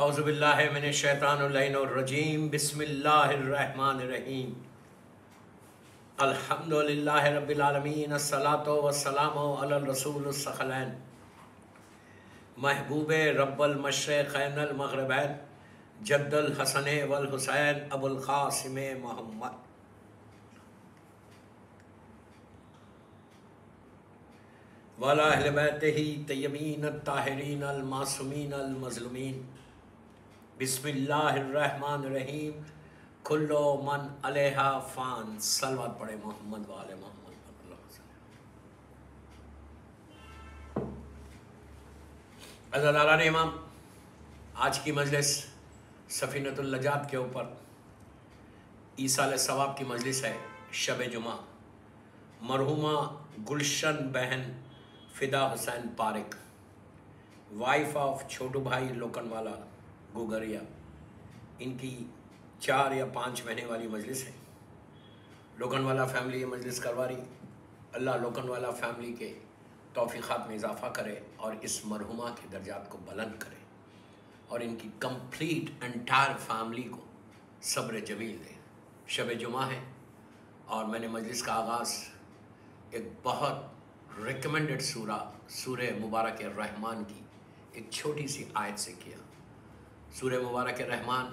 اعوذ باللہ من الشیطان اللعین الرجیم بسم اللہ الرحمن الرحیم الحمدللہ رب العالمین الصلاۃ والسلام علی الرسول الثقلین محبوب رب المشرقین المغربین جد الحسن والحسین ابو القاسم محمد وعلی اہل بیتہ طیبین الطاہرین المعصومین المظلومین بسم اللہ الرحمن الرحیم کل من علیہا فان صلوات پڑھے محمد وآل محمد عزاداران امام، آج کی مجلس سفینۃ النجات کے اوپر ایصال ثواب کی مجلس ہے۔ شب جمعہ مرحومہ گلشن بہن فدا حسین پارک، وائف آف چھوٹو بھائی لوکن والا گوگریا، ان کی 4 یا 5 مہینے والی مجلس ہے۔ لوکن والا فیملی یہ مجلس کروا رہی۔ اللہ لوکن والا فیملی کے توفیقات میں اضافہ کرے اور اس مرحومہ کے درجات کو بلند کرے اور ان کی کمپلیٹ انٹائر فیملی کو صبر جمیل دے۔ شب جمعہ ہے اور میں نے مجلس کا آغاز ایک بہت ریکمنڈڈ سورہ مبارک رحمان کی ایک چھوٹی سی آیت سے کیا۔ سورہ مبارک رحمان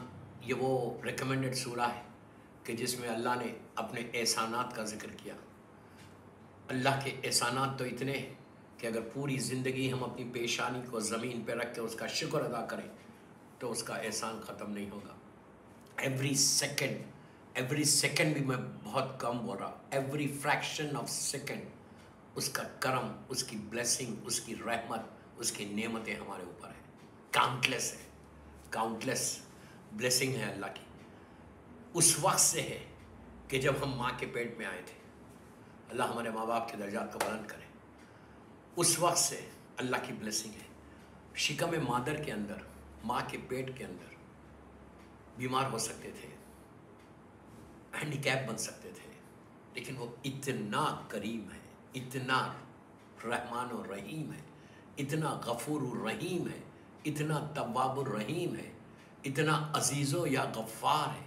یہ وہ ریکمنڈڈ سورہ ہے کہ جس میں اللہ نے اپنے احسانات کا ذکر کیا۔ اللہ کے احسانات تو اتنے ہیں کہ اگر پوری زندگی ہم اپنی پیشانی کو زمین پہ رکھ کے اس کا شکر ادا کریں تو اس کا احسان ختم نہیں ہوگا۔ ایوری سیکنڈ بھی میں بہت کم بول رہا، ایوری فریکشن آف سیکنڈ اس کا کرم، اس کی بلیسنگ، اس کی رحمت، اس کی نعمتیں ہمارے اوپر ہیں۔ کاؤنٹلیس ہے، کاؤنٹلیس بلیسنگ ہے اللہ کی۔ اس وقت سے ہے کہ جب ہم ماں کے پیٹ میں آئے تھے، اللہ ہمارے ماں باپ کے درجات کو بلند کرے۔ اس وقت سے اللہ کی بلیسنگ ہے۔ شکم مادر کے اندر، ماں کے پیٹ کے اندر بیمار ہو سکتے تھے، ہینڈی کیپ بن سکتے تھے، لیکن وہ اتنا کریم ہے، اتنا رحمان الرحیم ہے، اتنا غفور الرحیم ہے، اتنا تواب الرحیم ہے، اتنا عزیز و یا غفار ہے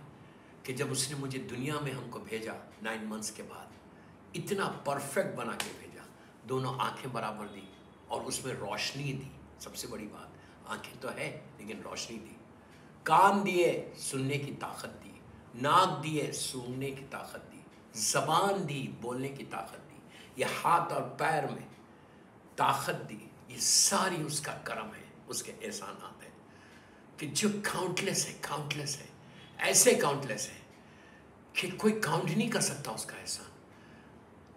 کہ جب اس نے مجھے دنیا میں ہم کو بھیجا 9 منتھس کے بعد، اتنا پرفیکٹ بنا کے بھیجا۔ دونوں آنکھیں برابر دی اور اس میں روشنی دی۔ سب سے بڑی بات، آنکھیں تو ہے لیکن روشنی دی۔ کان دیے، سننے کی طاقت دی۔ ناک دیے، سونگھنے کی طاقت دی۔ زبان دی، بولنے کی طاقت دی۔ یہ ہاتھ اور پیر میں طاقت دی۔ یہ ساری اس کا کرم ہے، اس کے احسانات ہیں کہ جو کاؤنٹلیس ہے، کاؤنٹلیس ہے، ایسے کاؤنٹلیس ہے کہ کوئی کاؤنٹ نہیں کر سکتا اس کا احسان۔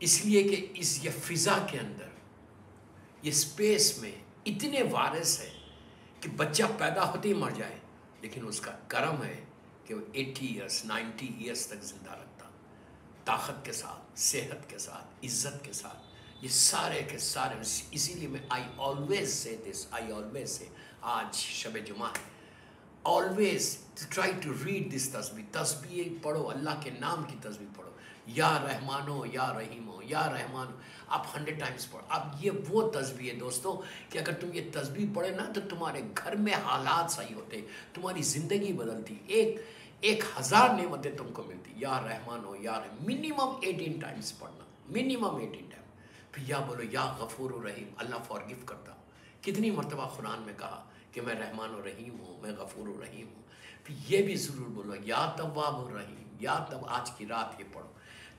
اس لیے کہ یہ فضا کے اندر، یہ اسپیس میں اتنے وائرس ہے کہ بچہ پیدا ہوتے ہی مر جائے، لیکن اس کا کرم ہے کہ وہ 80 ایئرس 90 ایئرس تک زندہ رکھتا، طاقت کے ساتھ، صحت کے ساتھ، عزت کے ساتھ۔ یہ سارے کے سارے، اسی لیے میں آئی آلویز سے آج شب جمعہ ہے، always try to read this تسبیح پڑھو، اللہ کے نام کی تسبیح پڑھو، یا رحمانو یا رحیمو یا رحمانو، آپ 100 ٹائمز پڑھو۔ اب یہ وہ تسبیح ہے دوستو کہ اگر تم یہ تسبیح پڑھے نا تو تمہارے گھر میں حالات صحیح ہوتے، تمہاری زندگی بدلتی، ایک 1000 نعمتیں تم کو ملتی۔ یا رحمانو یا منیمم 18 ٹائمز پڑھنا، منیمم 18 ٹائم۔ پھر یا بولو یا غفور الرحیم، اللہ فارگیو کرتا۔ کتنی مرتبہ قرآن میں کہا کہ میں رحمان الرحیم ہوں، میں غفور الرحیم ہوں۔ پھر یہ بھی ضرور بولو یا تواب الرحیم، یا آج کی رات یہ پڑھو،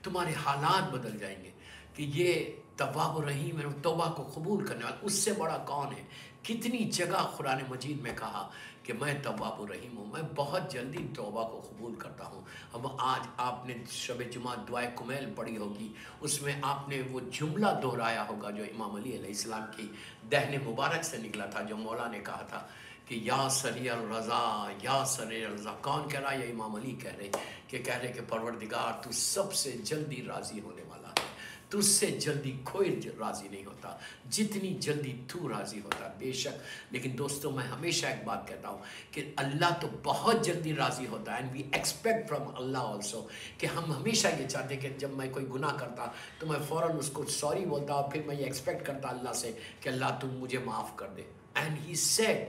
تمہارے حالات بدل جائیں گے کہ یہ تواب الرحیم ہے، توبہ کو قبول کرنے والا، اس سے بڑا کون ہے؟ کتنی جگہ قرآن مجید میں کہا کہ میں تواب الرحیم ہوں، میں بہت جلدی توبہ کو قبول کرتا ہوں۔ اب آج آپ نے شب جمعہ دعائے کمیل پڑھی ہوگی، اس میں آپ نے وہ جملہ دہرایا ہوگا جو امام علی علیہ السلام کی دہن مبارک سے نکلا تھا، جو مولا نے کہا تھا کہ یا سریع الرضا، یا سریع الرضا۔ کون کہہ رہا ہے؟ یہ امام علی کہہ رہے کہ پروردگار تو سب سے جلدی راضی ہونے والا ہے، تو اس سے جلدی کوئی راضی نہیں ہوتا جتنی جلدی تو راضی ہوتا، بے شک۔ لیکن دوستو میں ہمیشہ ایک بات کہتا ہوں کہ اللہ تو بہت جلدی راضی ہوتا ہے، and we expect from Allah also, کہ ہم ہمیشہ یہ چاہتے ہیں کہ جب میں کوئی گناہ کرتا تو میں فوراً اس کو سوری بولتا اور پھر میں یہ ایکسپیکٹ کرتا اللہ سے کہ اللہ تم مجھے معاف کر دے۔ And he said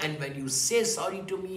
and when you say sorry to me,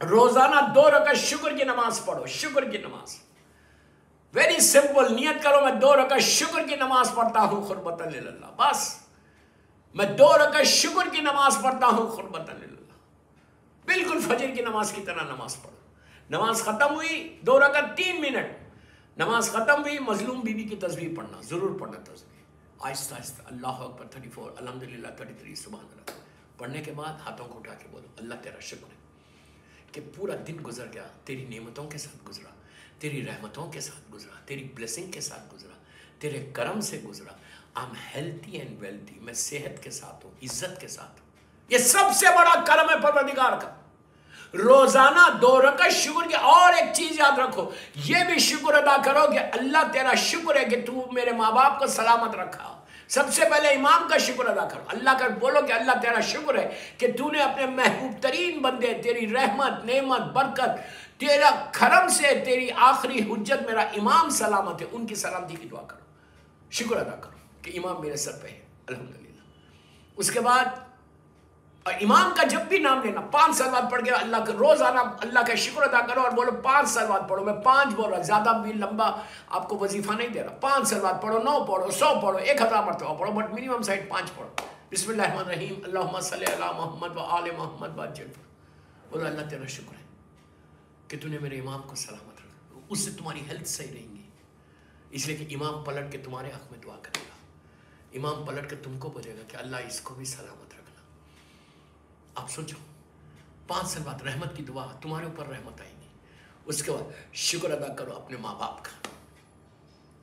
روزانہ 2 رکعت شکر کی نماز پڑھو، شکر کی نماز، ویری سمپل. نیت کرو میں 2 رکعت شکر کی نماز پڑھتا ہوں قربتاً للہ، بس میں 2 رکعت شکر کی نماز پڑھتا ہوں قربتاً للہ. بالکل فجر کی نماز کی طرح نماز پڑھو. نماز ختم ہوئی 2 رکعت 3 منٹ، نماز ختم ہوئی مظلوم بیوی کی تسبیح پڑھنا، ضرور پڑھنا تسبیح آہستہ آہستہ. اللہ اکبر 34 الحمدللہ 33 سبحان اللہ. پڑھنے کے بعد ہاتھوں کو اٹھا کے بولو اللہ تیرا شکر ہے کہ پورا دن گزر گیا، تیری نعمتوں کے ساتھ گزرا، تیری رحمتوں کے ساتھ گزرا، تیری بلیسنگ کے ساتھ گزرا، تیرے کرم سے گزرا. I'm healthy and wealthy. میں صحت کے ساتھ ہوں، عزت کے ساتھ ہوں. یہ سب سے بڑا کرم ہے پروردگار کا. روزانہ 2 رکعت شکر کی. اور ایک چیز یاد رکھو، یہ بھی شکر ادا کرو کہ اللہ تیرا شکر ہے کہ تو میرے ماں باپ کو سلامت رکھا. سب سے پہلے امام کا شکر ادا کرو. اللہ کا بولو کہ اللہ تیرا شکر ہے کہ تو نے اپنے محبوب ترین بندے، تیری رحمت، نعمت، برکت، تیرا کرم سے تیری آخری حجت میرا امام سلامت ہے. ان کی سلامتی کی دعا کرو، شکر ادا کرو کہ امام میرے سر پہ ہے الحمدللہ. اس کے بعد امام کا جب بھی نام لینا 5 صلوات پڑھ کے اللہ کا روزانہ اللہ کا شکر ادا کرو اور بولو 5 صلوات پڑھو. میں 5 بول رہا، زیادہ بھی لمبا آپ کو وظیفہ نہیں دے رہا. 5 صلوات پڑھو، 9 پڑھو، 100 پڑھو، 1000 مرتبہ پڑھو، بٹ منیمم سائڈ 5 پڑھو. بسم اللہ الرحمن الرحیم اللہم صلی علی محمد و آل محمد باجل. بولو اللہ تیرا شکر ہے کہ تو نے میرے امام کو سلامت رکھا، اس سے تمہاری ہیلتھ صحیح رہیں گی. اس لیے کہ امام پلٹ کے تمہارے حق میں دعا کرے گا. امام پلٹ کے تم کو بولے گا کہ اللہ اس کو بھی سلامت رکھنا. آپ سوچو 5 صلوات رحمت کی دعا، تمہارے اوپر رحمت آئے گی. اس کے بعد شکر ادا کرو اپنے ماں باپ کا،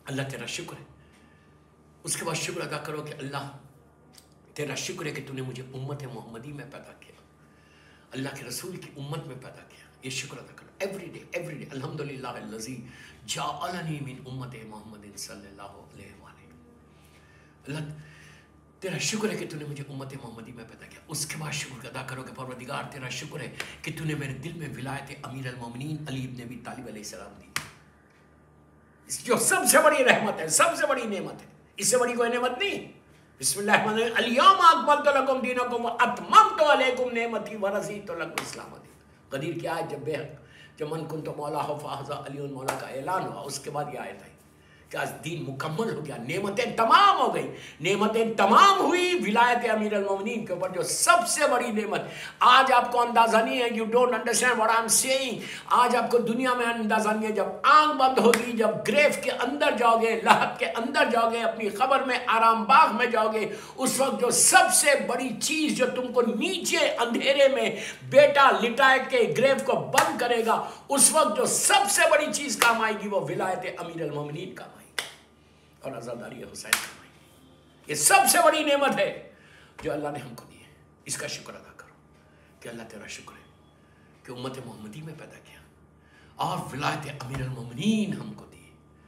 اللہ تیرا شکر ہے. اس کے بعد شکر ادا کرو کہ اللہ تیرا شکر ہے کہ تو نے مجھے امت محمدی میں پیدا کیا، اللہ کے رسول کی امت میں پیدا کیا. یہ شکر ادا کرو ایوری ڈے الحمدللہ الذی جعلنی من امت محمد صلی اللہ علیہ وآلہ. اللہ تیرا شکر ہے کہ تو نے مجھے امت محمدی میں پیدا کیا. اس کے بعد شکر ادا کرو کہ پروردگار تیرا شکر ہے کہ تو نے میرے دل میں ولایت امیر المومنین علی ابن ابی طالب علیہ السلام دی، جو سب سے بڑی رحمت ہے، سب سے بڑی نعمت ہے. اس سے بڑی کوئی نعمت نہیں. بسم اللہ الرحمن الرحیم الیوم اکملت لکم دینکم واتممت علیکم نعمتی ورضیت لکم الاسلام دینا. قدیر کی آیت جب من کنت مولا فہذا علی مولا کا اعلان ہوا، اس کے بعد یہ آیت آئی کہ آج دین مکمل ہو گیا، نعمتیں تمام ہو گئی. نعمتیں تمام ہوئی ولایت امیر المومنین کے اوپر، جو سب سے بڑی نعمت. آج آپ کو اندازہ نہیں ہے، you don't understand what I am saying. آج آپ کو دنیا میں اندازہ نہیں ہے. جب آنکھ بند ہوگی، جب گریف کے اندر جاؤ گے، لحد کے اندر جاؤ گے، اپنی قبر میں آرام باغ میں جاؤ گے، اس وقت جو سب سے بڑی چیز جو تم کو نیچے اندھیرے میں بیٹا لٹائے کے گریف کو بند کرے گا، اس وقت جو سب سے بڑی چیز کام آئے گی وہ ولایت امیر المومنین کام آئے گی اور عزاداری حسین کام آئے گی. یہ سب سے بڑی نعمت ہے جو اللہ نے ہم کو دی ہے. اس کا شکر ادا کرو کہ اللہ تیرا شکر ہے کہ امت محمدی میں پیدا کیا اور ولایت امیر المومنین ہم کو دی.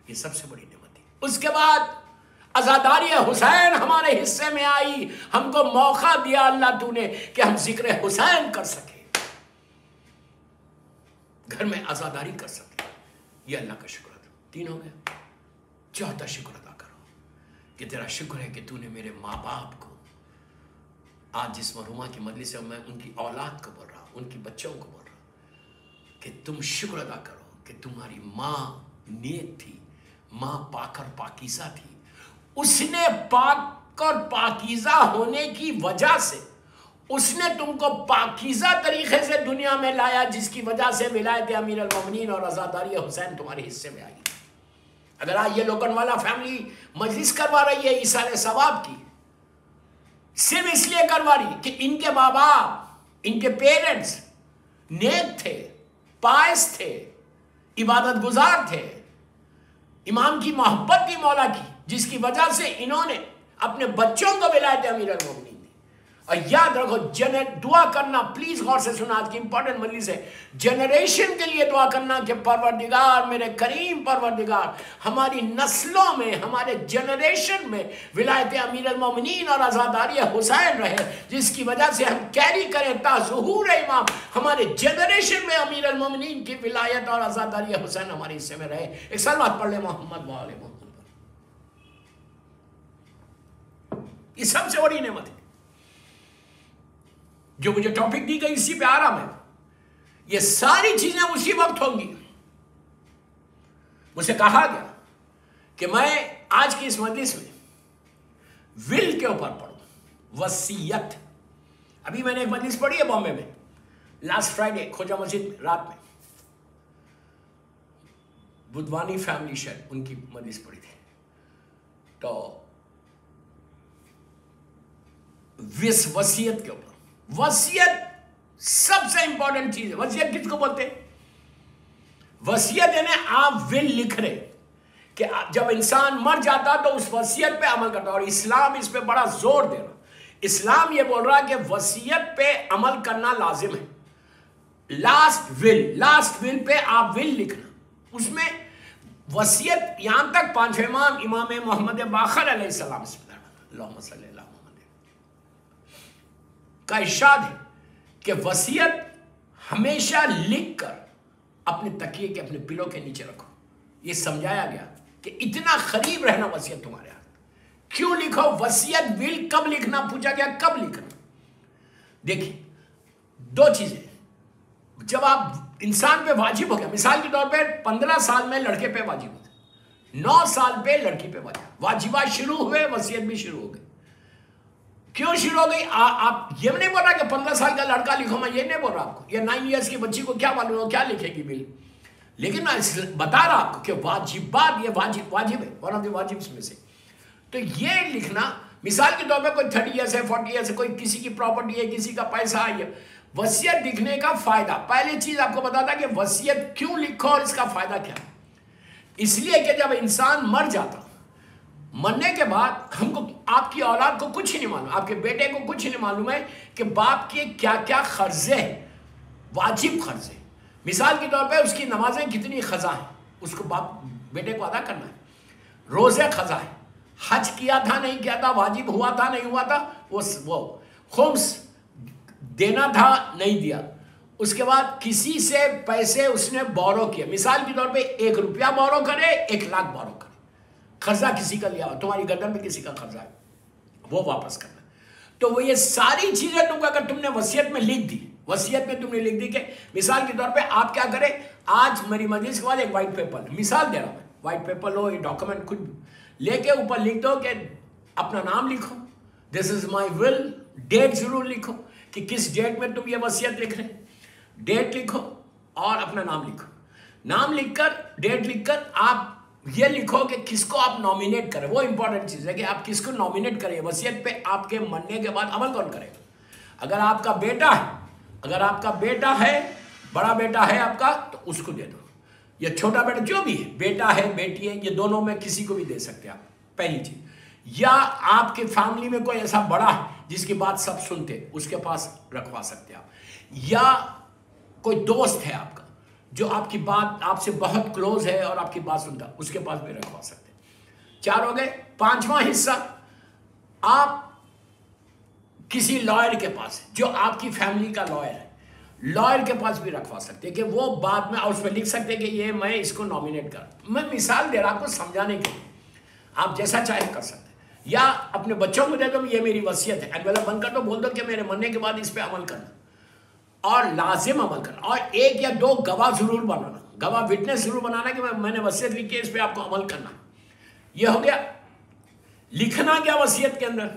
یہ سب سے بڑی نعمت ہے. اس کے بعد عزاداری حسین ہمارے حصے میں آئی، ہم کو موقع دیا اللہ تو نے کہ ہم ذکر حسین کر سکے، گھر میں عزاداری کر سکے. یہ اللہ کا شکر ادا. 3 ہو گیا. 4 شکر ادا کرو کہ تیرا شکر ہے کہ تو نے میرے ماں باپ کو، آج جس مرحومہ کی مجلس سے میں ان کی اولاد کو بول رہا ہوں، ان کی بچوں کو بول رہا ہوں کہ تم شکر ادا کرو کہ تمہاری ماں نیک تھی، ماں پاک اور پاکیزہ تھی. اس نے پاک اور پاکیزہ ہونے کی وجہ سے اس نے تم کو پاکیزہ طریقے سے دنیا میں لایا، جس کی وجہ سے ولایت امیر المومنین اور عزاداری حسین تمہارے حصے میں آئی. اگر آج یہ لوکن والا فیملی مجلس کروا رہی ہے ایصال ثواب کی، صرف اس لیے کروا رہی کہ ان کے ماں باپ، ان کے پیرنٹس نیک تھے، پائس تھے، عبادت گزار تھے، امام کی محبت تھی مولا کی، جس کی وجہ سے انہوں نے اپنے بچوں کو ولایت امیر المومنین دی. اور یاد رکھو دعا کرنا، پلیز غور سے سنا، آج کی امپورٹنٹ مجلس ہے. جنریشن کے لیے دعا کرنا کہ پروردگار، میرے کریم پروردگار، ہماری نسلوں میں، ہمارے جنریشن میں ولایت امیر المومنین اور عزاداری حسین رہے، جس کی وجہ سے ہم کیری کریں تا ظہور امام، ہمارے جنریشن میں امیر المومنین کی ولایت اور عزاداری حسین ہمارے حصے میں رہے. ایک صلوات پڑھ لیں محمد و آل محمد. یہ سب سے بڑی نعمت ہے جو مجھے ٹاپک دی گئی، اسی پہ آ رہا میں یہ ساری چیزیں اسی وقت ہوں گی. مجھ سے کہا گیا کہ میں آج کی اس مجلس میں ول کے اوپر پڑھوں, وصیت. ابھی میں نے ایک مجلس پڑھی ہے بامبے میں لاسٹ فرائیڈے, کھوجا مسجد رات میں, بدوانی فیملی شاید ان کی مجلس پڑھی تھی. تو وصیت کے اوپر, وصیت سب سے امپورٹنٹ چیز ہے. وصیت کس کو بولتے ہیں؟ وصیت یعنی آپ ول لکھ رہے کہ جب انسان مر جاتا تو اس وصیت پہ عمل کرتا. اور اسلام اس پہ بڑا زور دے رہا. اسلام یہ بول رہا کہ وصیت پہ عمل کرنا لازم ہے. لاسٹ ول پہ آپ ول لکھنا. اس میں وصیت یہاں تک پانچویں امام محمد باقر علیہ السلام اللہم صلی اللہ محمد کا ارشاد ہے کہ وصیت ہمیشہ لکھ کر اپنے تکیے کے اپنے پلوں کے نیچے رکھو. یہ سمجھایا گیا کہ اتنا قریب رہنا وصیت تمہارے ہاتھ. کیوں لکھو وصیت؟ ول کب لکھنا پوچھا گیا, کب لکھنا. دیکھیں دو چیزیں. جب آپ انسان پہ واجب ہو گیا, مثال کے طور پہ 15 سال میں لڑکے پہ واجب ہوتا, 9 سال پہ لڑکی پہ واجبات شروع ہوئے, وصیت بھی شروع ہو گئی. کیوں شروع ہو گئی؟ آپ یہ نہیں بول رہا کہ 15 سال کا لڑکا لکھو, میں یہ نہیں بول رہا آپ کو. یا 9 ایئرس کی بچی کو کیا معلوم ہو کیا لکھے گی بل. لیکن میں بتا رہا آپ کو کہ واجبات یہ واجب ہے, ون آف دی واجبس میں سے. تو یہ لکھنا مثال کے طور پہ کوئی 30 ایئرس ہے, 40 ایئرس ہے, کوئی کسی کی پراپرٹی ہے, کسی کا پیسہ ہے. وصیت لکھنے کا فائدہ, پہلی چیز آپ کو بتاتا کہ وصیت کیوں لکھو اور اس کا فائدہ کیا ہے. اس لیے کہ جب انسان مر جاتا, مرنے کے بعد ہم کو, آپ کی اولاد کو کچھ نہیں معلوم, آپ کے بیٹے کو کچھ نہیں معلوم ہے کہ باپ کے کیا کیا قرضے ہیں, واجب قرضے. مثال کے طور پہ اس کی نمازیں کتنی قضا ہیں, اس کو باپ بیٹے کو ادا کرنا ہے. روزے قضا ہے, حج کیا تھا نہیں کیا تھا, واجب ہوا تھا نہیں ہوا تھا, وہ خمس دینا تھا نہیں دیا. اس کے بعد کسی سے پیسے اس نے بورو کیا, مثال کے طور پہ 1 روپیہ بورو کرے, 1 لاکھ بورو کرے, قرضہ کسی کا لیا, تمہاری گردن میں کسی کا قرضہ ہے, وہ واپس کرنا. تو وہ یہ ساری چیزیں تم کو اگر تم نے وصیت میں لکھ دی, وصیت میں تم نے لکھ دی کہ مثال کے طور پہ آپ کیا کریں, آج میری مجلس کے بعد ایک وائٹ پیپر, مثال دے رہا ہوں میں, وائٹ پیپر لو, یہ ڈاکومنٹ کچھ لے کے اوپر لکھ دو کہ اپنا نام لکھو, دس از مائی ول, ڈیٹ ضرور لکھو کہ کس ڈیٹ میں تم یہ وصیت لکھ رہے, ڈیٹ لکھو اور اپنا نام لکھو. نام لکھ کر, ڈیٹ لکھ کر آپ یہ لکھو کہ کس کو آپ نامینیٹ کریں. وہ امپورٹنٹ چیز ہے کہ آپ کس کو نامینیٹ کریں. وصیت پہ آپ کے مرنے کے بعد عمل کون کرے گا؟ اگر آپ کا بیٹا ہے, اگر آپ کا بیٹا ہے, بڑا بیٹا ہے آپ کا, تو اس کو دے دو, یا چھوٹا بیٹا جو بھی ہے, بیٹا ہے بیٹی ہے, یہ دونوں میں کسی کو بھی دے سکتے آپ, پہلی چیز. یا آپ کے فیملی میں کوئی ایسا بڑا ہے جس کی بات سب سنتے, اس کے پاس رکھوا سکتے آپ. یا کوئی دوست ہے آپ کا جو آپ کی بات, آپ سے بہت کلوز ہے اور آپ کی بات سنتا, اس کے پاس بھی رکھوا سکتے. 4 ہو گئے. 5واں حصہ آپ کسی لائر کے پاس جو آپ کی فیملی کا لائر ہے, لائر کے پاس بھی رکھوا سکتے کہ وہ بعد میں اس پہ لکھ سکتے کہ یہ میں اس کو نامینیٹ کر. میں مثال دے رہا آپ کو سمجھانے کے لیے, آپ جیسا چاہے کر سکتے. یا اپنے بچوں کو دے دو, یہ میری وصیت ہے, انویلپ بند کر دو, بول دو کہ میرے مرنے کے بعد اس پہ عمل کرنا, اور لازم عمل کرنا. اور 1 یا 2 گواہ ضرور بنانا, گواہ وٹنس ضرور بنانا کہ میں نے وصیت لکھی ہے, اس پہ آپ کو عمل کرنا. یہ ہو گیا. لکھنا کیا وصیت کے اندر؟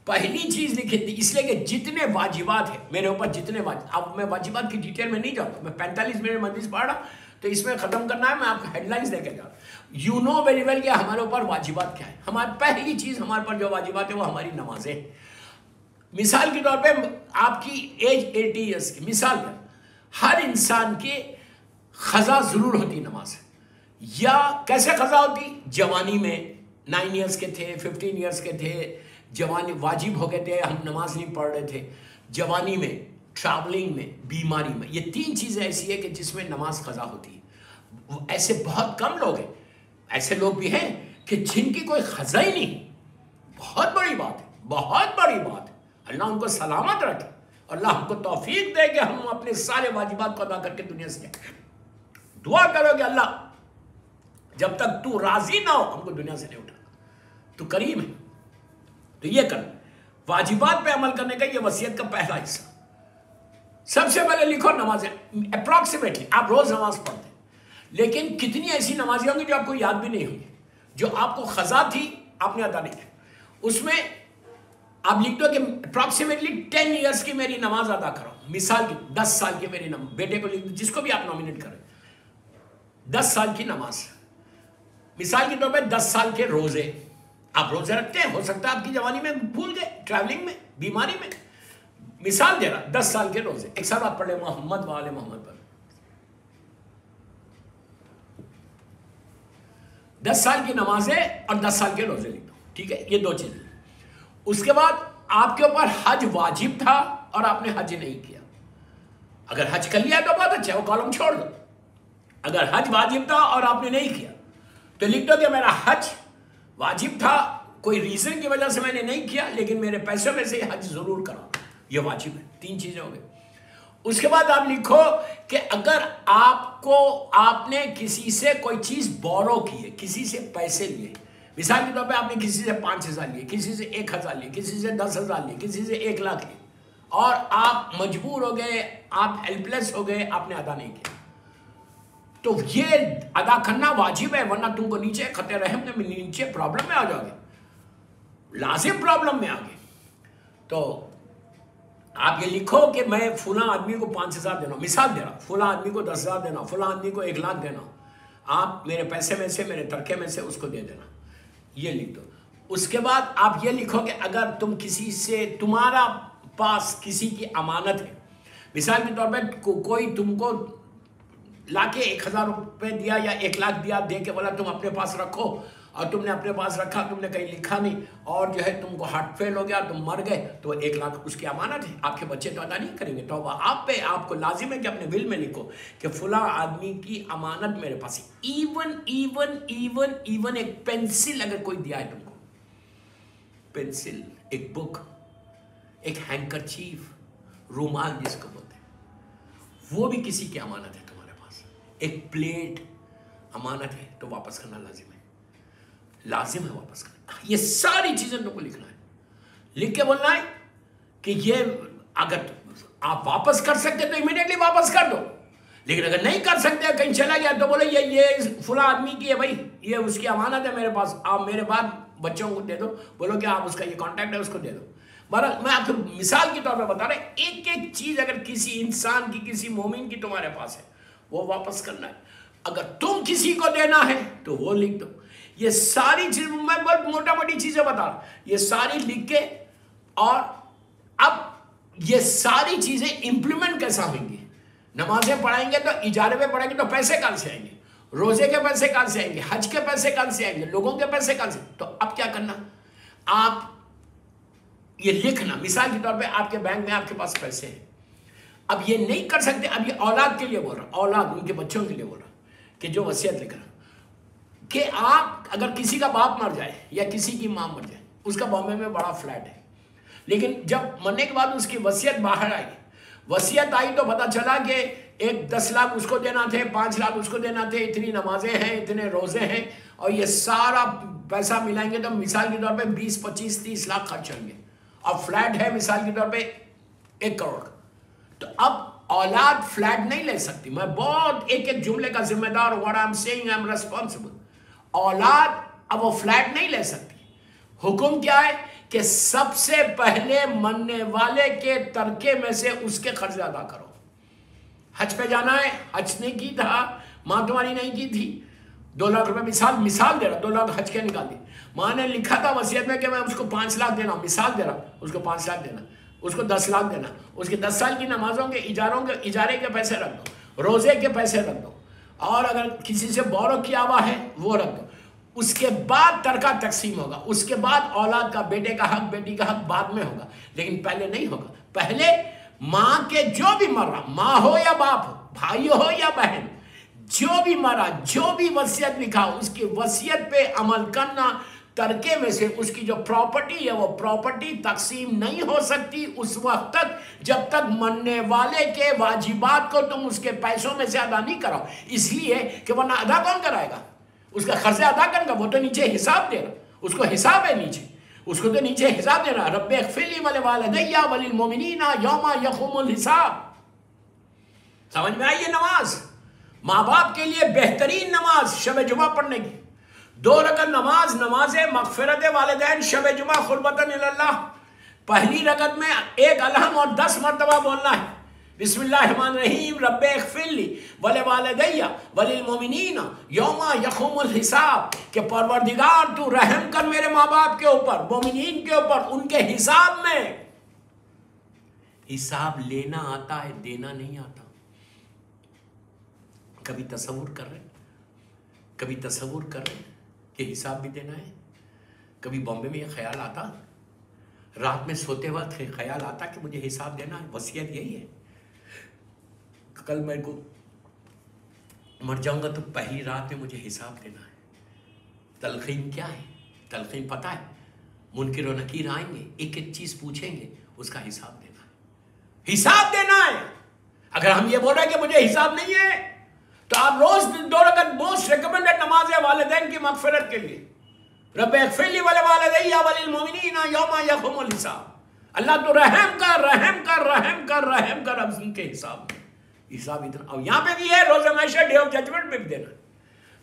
پہلی چیز لکھی تھی, اس لیے کہ جتنے واجبات ہیں میرے اوپر, جتنے اب میں واجبات کی ڈیٹیل میں نہیں جاؤں گا, میں 45 منٹ مجلس پڑھ رہا, تو اس میں ختم کرنا ہے. میں آپ کو ہیڈ لائنز دے کے جا رہا ہوں. یو نو ویری ویل کہ ہمارے اوپر واجبات کیا ہے. ہماری پہلی چیز ہمارے پر جو واجبات ہے وہ ہماری نمازیں. مثال کے طور پہ آپ کی ایج 80 ایئرس کی, مثال پر ہر انسان کے قضا ضرور ہوتی نماز. یا کیسے قضا ہوتی؟ جوانی میں 9 ایئرس کے تھے, 15 ایئرس کے تھے, جوانی واجب ہو گئے تھے, ہم نماز نہیں پڑھ رہے تھے. جوانی میں, ٹریولنگ میں, بیماری میں, یہ 3 چیزیں ایسی ہے کہ جس میں نماز قضا ہوتی ہے. ایسے بہت کم لوگ ہیں, ایسے لوگ بھی ہیں کہ جن کی کوئی قضا ہی نہیں. بہت بڑی بات ہے, بہت بڑی بات ہے. اللہ ان کو سلامت رکھے, اللہ ہم کو توفیق دے کہ ہم اپنے سارے واجبات کو ادا کر کے دنیا سے جائیں. دعا کرو کہ اللہ جب تک تو راضی نہ ہو ہم کو دنیا سے نہیں اٹھانا, تو کریم ہے. تو یہ کرنا, واجبات پہ عمل کرنے کا یہ وصیت کا پہلا حصہ. سب سے پہلے لکھو نمازیں اپروکسیمیٹلی آپ روز نماز پڑھتے ہیں، لیکن کتنی ایسی نمازیں ہوں گی جو آپ کو یاد بھی نہیں ہوں گی، جو آپ کو قضا تھی آپ نے ادا نہیں کی. اس میں آپ لکھ دو کہ اپروکسیمیٹلی 10 ایئرس کی میری نماز ادا کرو. مثال کی 10 سال کی میری نماز، بیٹے کو لکھ دو، جس کو بھی آپ نومینیٹ کریں، 10 سال کی نماز. مثال کے طور پہ 10 سال کے روزے آپ روزے رکھتے ہیں، ہو سکتا ہے آپ کی جوانی میں بھول گئے، ٹریولنگ میں، بیماری میں. مثال دے رہا 10 سال کے روزے. ایک سال آپ پڑھ لیں محمد و آل محمد پر. 10 سال کی نمازیں اور 10 سال کے روزے لکھ دو. ٹھیک ہے، یہ دو چیزیں. اس کے بعد آپ کے اوپر حج واجب تھا اور آپ نے حج نہیں کیا. اگر حج کر لیا تو بہت اچھا، وہ کالم چھوڑ دو. اگر حج واجب تھا اور آپ نے نہیں کیا تو لکھ دو کہ میرا حج واجب تھا، کوئی ریزن کی وجہ سے میں نے نہیں کیا، لیکن میرے پیسوں میں سے حج ضرور کرا، یہ واجب ہے. 3 چیزیں ہو گئی. اس کے بعد آپ لکھو کہ اگر آپ نے کسی سے کوئی چیز بورو کی ہے، کسی سے پیسے لیے، مثال کے طور پہ آپ نے کسی سے 5,000 لیے، کسی سے 1,000 لیے، کسی سے 10,000 لیے، کسی سے 1,00,000 لیے، اور آپ مجبور ہو گئے، آپ ہیلپ لیس ہو گئے، آپ نے ادا نہیں کیا، تو یہ ادا کرنا واجب ہے، ورنہ تم کو نیچے خط رحم میں نیچے پرابلم میں آ جاؤ گے، لازم پرابلم میں آ گئے. تو آپ یہ لکھو کہ میں فلاں آدمی کو 5,000 دینا، مثال دے رہا، فلاں آدمی کو 10,000 دینا، فلاں آدمی کو 1,00,000 دینا، آپ میرے پیسے میں سے، میرے ترکے میں سے اس کو دے دینا. یہ لکھ دو. اس کے بعد آپ یہ لکھو کہ اگر تم کسی سے، تمہارا پاس کسی کی امانت ہے، مثال کے طور پہ کوئی تم کو لا کے 1,000 روپے دیا یا 1,00,000 دیا، دے کے بولا تم اپنے پاس رکھو، اور تم نے اپنے پاس رکھا، تم نے کہیں لکھا نہیں، اور جو ہے تم کو ہارٹ فیل ہو گیا، تم مر گئے، تو 1,00,000 اس کی امانت ہے، آپ کے بچے تو ادا نہیں کریں گے. تو آپ پہ، آپ کو لازم ہے کہ اپنے ول میں لکھو کہ فلاں آدمی کی امانت میرے پاس ہے. ایون ایک پینسل اگر کوئی دیا ہے تم کو، پینسل، ایک بک، ایک ہینکرچیف، رومال جس کو بولتے ہیں، وہ بھی کسی کی امانت ہے تمہارے پاس. ایک پلیٹ امانت ہے، تو واپس کرنا لازم ہے، لازم ہے واپس کرنا. یہ ساری چیزیں تم کو لکھنا ہے، لکھ کے بولنا ہے کہ یہ اگر آپ واپس کر سکتے تو امیڈیٹلی واپس کر دو، لیکن اگر نہیں کر سکتے، کہیں چلا گیا، تو بولے یہ فلاں آدمی کی ہے بھائی، یہ اس کی امانت ہے میرے پاس، آپ میرے بعد بچوں کو دے دو، بولو کہ آپ اس کا یہ کانٹیکٹ ہے، اس کو دے دو. بہرحال میں آپ کو مثال کے طور پہ بتا رہا ہوں، ایک ایک چیز اگر کسی انسان کی، کسی مومن کی تمہارے پاس ہے، وہ واپس کرنا ہے. اگر تم کسی کو دینا ہے تو وہ لکھ دو. یہ ساری چیز میں بہت موٹا موٹی چیزیں بتا رہا ہوں، یہ ساری لکھ کے، اور اب یہ ساری چیزیں امپلیمنٹ کیسا ہوئیں گی؟ نمازیں پڑھائیں گے تو اجارے پہ پڑھیں گے تو پیسے کہاں سے آئیں گے؟ روزے کے پیسے کہاں سے آئیں گے؟ حج کے پیسے کہاں سے آئیں گے؟ لوگوں کے پیسے کہاں سے؟ تو اب کیا کرنا؟ آپ یہ لکھنا، مثال کے طور پہ آپ کے بینک میں آپ کے پاس پیسے ہیں، اب یہ نہیں کر سکتے، اب یہ اولاد کے لیے بول رہا، اولاد ان کے بچوں کے لیے بول رہا کہ جو وصیت لکھ رہا کہ آپ اگر کسی کا باپ مر جائے یا کسی کی ماں مر جائے، اس کا بامبے میں بڑا فلیٹ ہے، لیکن جب مرنے کے بعد اس کی وصیت باہر آئی، وصیت آئی تو پتہ چلا کہ ایک 10 لاکھ اس کو دینا تھے، 5 لاکھ اس کو دینا تھے، اتنی نمازیں ہیں، اتنے روزے ہیں، اور یہ سارا پیسہ ملائیں گے تو مثال کے طور پہ 20 25 30 لاکھ خرچ ہوں گے، اور فلیٹ ہے مثال کے طور پہ 1 کروڑ کا. تو اب اولاد فلیٹ نہیں لے سکتی. میں بہت ایک جملے کا ذمہ دار ہوں، what I'm saying I'm responsible. اولاد اب وہ فلیٹ نہیں لے سکتی. حکم کیا ہے کہ سب سے پہلے مرنے والے کے ترکے میں سے اس کے قرض ادا کرو. حج پہ جانا ہے، حج نہیں کی تھا، ماں تمہاری نہیں کی تھی، 2 لاکھ روپے مثال دے رہا، 2 لاکھ حج کے نکال دی. ماں نے لکھا تھا وصیت میں کہ میں اس کو 5 لاکھ دینا ہوں، مثال دے رہا، اس کو 5 لاکھ دینا، اس کو 10 لاکھ دینا، اس کے 10 سال کی نمازوں کے اجارے کے پیسے رکھ دو، روزے کے پیسے رکھ دو، اور اگر کسی سے بورو کیا ہوا ہے وہ رکھ دو. اس کے بعد ترکہ تقسیم ہوگا، اس کے بعد اولاد کا، بیٹے کا حق، بیٹی کا حق بعد میں ہوگا، لیکن پہلے نہیں ہوگا. پہلے ماں کے جو بھی مر رہا، ماں ہو یا باپ ہو، بھائی ہو یا بہن، جو بھی مرا، جو بھی وصیت لکھا، اس کی وصیت پہ عمل کرنا. ترکے میں سے اس کی جو پراپرٹی ہے وہ پراپرٹی تقسیم نہیں ہو سکتی اس وقت تک جب تک مرنے والے کے واجبات کو تم اس کے پیسوں میں سے ادا نہیں کراؤ. اس لیے کہ ورنہ ادا کون کرائے گا؟ اس کا قرض ادا کرے گا، وہ تو نیچے حساب دے رہا، اس کو حساب ہے نیچے، اس کو تو نیچے حساب دے رہا. رب اغفر لی ولوالدی وللمؤمنین یوم یقوم الحساب. سمجھ میں آئی یہ نماز؟ ماں باپ کے لیے بہترین نماز شب جمعہ پڑھنے کی، 2 رکعت نماز، نماز مغفرت والدین شب جمعہ قربتاً اللہ۔ پہلی رکعت میں 1 الحم اور 10 مرتبہ بولنا ہے، بسم اللہ الرحمن الرحیم، رب اغفر لی ولوالدی وللمؤمنین یوم یقوم الحساب، کہ پروردگار تو رحم کر میرے ماں باپ کے اوپر، مومنین کے اوپر، ان کے حساب میں۔ حساب لینا آتا ہے، دینا نہیں آتا۔ کبھی تصور کر رہے کہ حساب بھی دینا ہے؟ کبھی بامبے میں یہ خیال آتا، رات میں سوتے وقت خیال آتا کہ مجھے حساب دینا ہے؟ وصیت یہی ہے، کل میں کو مر جاؤں گا تو پہلی رات میں مجھے حساب دینا ہے۔ تلقین کیا ہے؟ تلقین پتہ ہے، منکر و نکیر آئیں گے، ایک ایک چیز پوچھیں گے، اس کا حساب دینا ہے، حساب دینا ہے۔ اگر ہم یہ بول رہے ہیں کہ مجھے حساب نہیں ہے، تو آپ روز 2 رکعت موسٹ ریکمنڈڈ نماز ہے والدین کی مغفرت کے لیے، رب اغفر لی ولوالدی وللمؤمنین یوم یقوم الحساب۔ اللہ تو رحم کر اب ان کے حساب میں، حساب اتنا، اور یہاں پہ بھی ہے روز محشر، ڈے آف ججمنٹ میں بھی دینا۔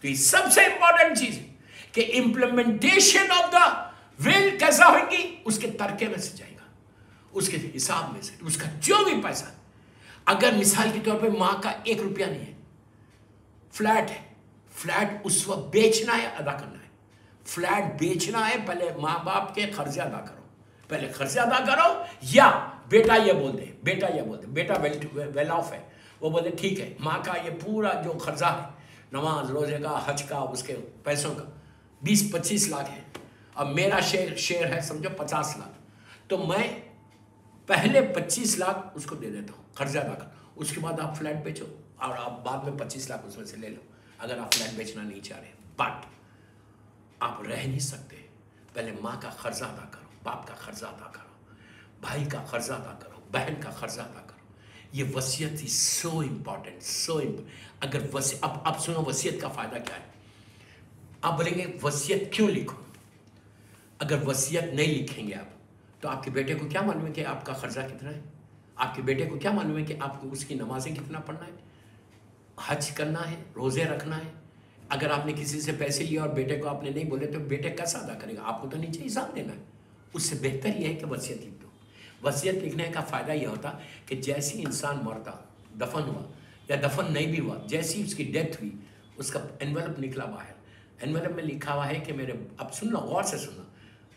تو یہ سب سے امپورٹنٹ چیز ہے کہ امپلیمنٹیشن آف دا ول کیسا ہوگی، اس کے ترکے میں سے جائے گا، اس کے حساب میں سے، اس کا جو بھی پیسہ۔ اگر مثال کے طور پہ ماں کا 1 روپیہ نہیں ہے، فلیٹ ہے، فلیٹ اس وقت بیچنا ہے، ادا کرنا ہے، فلیٹ بیچنا ہے، پہلے ماں باپ کے قرضے ادا کرو، پہلے قرضے ادا کرو، یا بیٹا یہ بول دے، بیٹا ویل آف ہے، وہ بولے ٹھیک ہے، ماں کا یہ پورا جو قرضہ ہے، نماز روزے کا، حج کا، اس کے پیسوں کا 20-25 لاکھ ہے، اب میرا شیئر ہے سمجھو 50 لاکھ، تو میں پہلے 25 لاکھ اس کو دے دیتا ہوں، قرضہ ادا کر، اس کے بعد آپ فلیٹ بیچو اور آپ بعد میں 25 لاکھ اس میں سے لے لو، اگر آپ فلیٹ بیچنا نہیں چاہ رہے۔ بٹ آپ رہ نہیں سکتے، پہلے ماں کا قرضہ ادا کرو، باپ کا قرضہ ادا کرو، بھائی کا قرضہ ادا کرو، بہن کا قرضہ ادا کرو۔ یہ وصیت is so important۔ اگر اب سنو وصیت کا فائدہ کیا ہے۔ آپ بولیں گے وصیت کیوں لکھو؟ اگر وصیت نہیں لکھیں گے آپ، تو آپ کے بیٹے کو کیا معلوم ہے کہ آپ کا قرضہ کتنا ہے؟ آپ کے بیٹے کو کیا معلوم ہے کہ آپ کو اس کی نمازیں کتنا پڑھنا ہے، حج کرنا ہے، روزے رکھنا ہے؟ اگر آپ نے کسی سے پیسے لیے اور بیٹے کو آپ نے نہیں بولے تو بیٹے کیسا ادا کرے گا؟ آپ کو تو نیچے حساب دینا ہے۔ اس سے بہتر یہ ہے کہ وصیت لکھ دو۔ وصیت لکھنے کا فائدہ یہ ہوتا کہ جیسی انسان مرتا، دفن ہوا یا دفن نہیں بھی ہوا، جیسی اس کی ڈیتھ ہوئی، اس کا انویلپ نکلا باہر، انویلپ میں لکھا ہوا ہے کہ میرے، اب سننا غور سے سننا،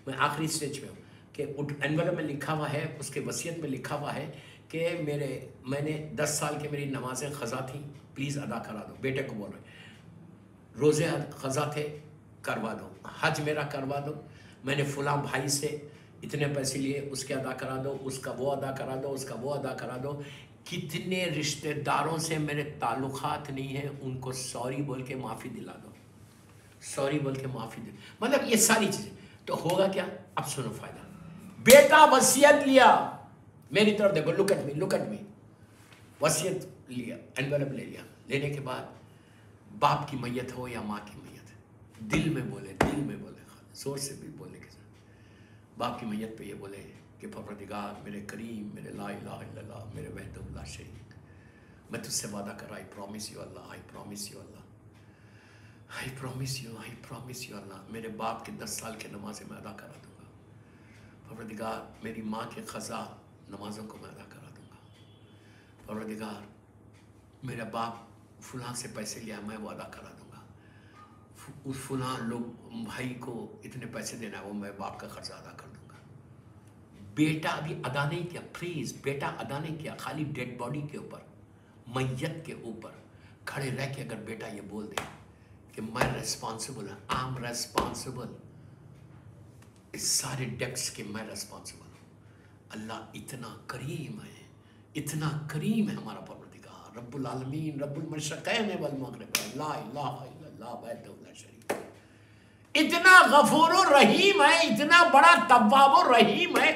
میں آخری سٹیج میں ہوں، کہ انویلپ میں لکھا ہوا ہے، اس کے وصیت میں لکھا ہوا ہے کہ میں نے 10 سال کے میری نمازیں قضا تھیں، پلیز ادا کرا دو، بیٹے کو بول رہے ہیں، روزے قضا تھے کروا دو، حج میرا کروا دو، میں نے فلاں بھائی سے اتنے پیسے لیے، اس کے ادا کرا دو، اس کا وہ ادا کرا دو، اس کا وہ ادا کرا دو۔ کتنے رشتہ داروں سے میرے تعلقات نہیں ہیں، ان کو سوری بول کے معافی دلا دو، سوری بول کے معافی دے، مطلب یہ ساری چیزیں۔ تو ہوگا کیا؟ اب سنو فائدہ، بیٹا وصیت لیا، میری طرف دیکھو، لک ایٹ می، وصیت لیا، انویلپ لے لیا، لینے کے بعد باپ کی میت ہو یا ماں کی میت، دل میں بولے، زور سے بھی بولنے کے ساتھ، باپ کی میت پہ یہ بولے کہ پروردگار میرے کریم، میرے لا الہ الا اللہ، میرے وحدہ لا شریک، میں تجھ سے وعدہ کر رہا، I promise you Allah, I promise you Allah, I promise you اللہ، میرے باپ کے 10 سال کے نمازیں میں ادا کرا دوں گا، پروردگار میری ماں کے قضا نمازوں کو میں ادا کرا دوں گا، پروردگار میرا باپ فلاں سے پیسے لیا، میں وہ ادا کرا دوں گا، اس فلاں لوگ بھائی کو اتنے پیسے دینا ہے، وہ میں باپ کا قرضہ ادا کر دوں گا۔ بیٹا ابھی ادا نہیں کیا، پلیز بیٹا ادا نہیں کیا، خالی ڈیڈ باڈی کے اوپر، میت کے اوپر کھڑے رہ کے اگر بیٹا یہ بول دے کہ میں ریسپانسبل ہوں، آئی ایم ریسپانسبل، اس سارے ڈیکٹس کے میں ریسپانسبل ہوں۔ اللہ اتنا کریم ہے، اتنا کریم ہے ہمارا پروردگار، رب العالمین، رب المشرقین والمغرب، لا الہ الا اللہ وحدہ لا شریک، اتنا غفور الرحیم ہے، اتنا بڑا تواب الرحیم ہے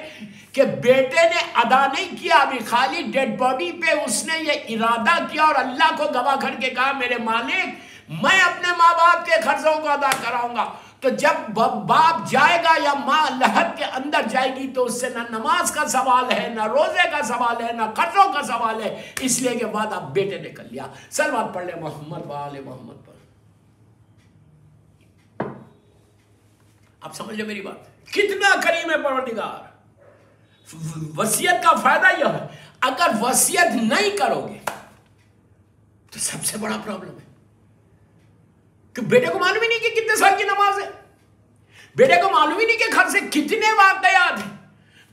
کہ بیٹے نے ادا نہیں کیا، ابھی خالی ڈیڈ باڈی پہ اس نے یہ ارادہ کیا اور اللہ کو گواہ کر کے کہا میرے مالک میں اپنے ماں باپ کے قرضوں کو ادا کراؤں گا، تو جب باپ جائے گا یا ماں لحد کے اندر جائے گی تو اس سے نہ نماز کا سوال ہے، نہ روزے کا سوال ہے، نہ قرضوں کا سوال ہے، اس لیے کہ بعد آپ بیٹے نے کر لیا۔ صلوات پڑھ لے محمد وآل محمد پر۔ آپ سمجھ لیں میری بات، کتنا کریم ہے پروردگار۔ وصیت کا فائدہ یہ ہے، اگر وصیت نہیں کرو گے تو سب سے بڑا پرابلم ہے کہ بیٹے کو معلوم ہی نہیں کہ کتنے سال کی نماز ہے، بیٹے کو معلوم ہی نہیں کہ گھر سے کتنے واقعات ہیں۔